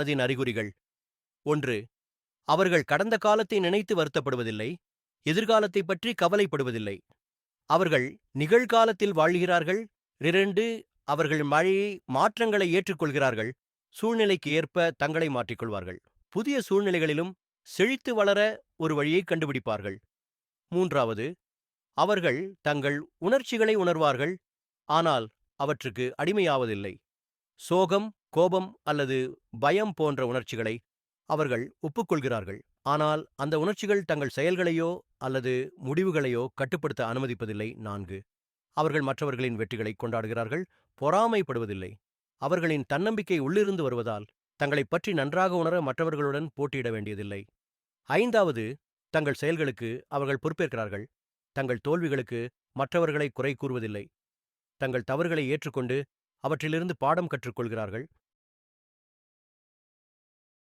மனதின் அறிகுறிகள். 1. அவர்கள் கடந்த காலத்தை நினைத்து வருத்தப்படுவதில்லை. எதிர்காலத்தைப் பற்றி கவலைப்படுவதில்லை. அவர்கள் நிகழ்காலத்தில் வாழ்கிறார்கள். 2. அவர்கள் மாற்றங்களை ஏற்றுக்கொள்கிறார்கள். சூழ்நிலைக்கு ஏற்ப தங்களை மாற்றிக்கொள்வார்கள். புதிய சூழ்நிலைகளிலும் செழித்து வளர ஒரு வழியை கண்டுபிடிப்பார்கள். 3. அவர்கள் தங்கள் உணர்ச்சிகளை உணர்வார்கள், ஆனால் அவற்றுக்கு அடிமையாவதில்லை. சோகம், கோபம் அல்லது பயம் போன்ற உணர்ச்சிகளை அவர்கள் ஒப்புக்கொள்கிறார்கள், ஆனால் அந்த உணர்ச்சிகள் தங்கள் செயல்களையோ அல்லது முடிவுகளையோ கட்டுப்படுத்த அனுமதிப்பதில்லை. 4. அவர்கள் மற்றவர்களின் வெற்றிகளை கொண்டாடுகிறார்கள், பொறாமைப்படுவதில்லை. அவர்களின் தன்னம்பிக்கை உள்ளிருந்து வருவதால் தங்களைப் பற்றி நன்றாக உணர மற்றவர்களுடன் போட்டியிட வேண்டியதில்லை. 5. தங்கள் செயல்களுக்கு அவர்கள் பொறுப்பேற்கிறார்கள். தங்கள் தோல்விகளுக்கு மற்றவர்களை குறை கூறுவதில்லை. தங்கள் தவறுகளை ஏற்றுக்கொண்டு அவற்றிலிருந்து பாடம் கற்றுக்கொள்கிறார்கள்.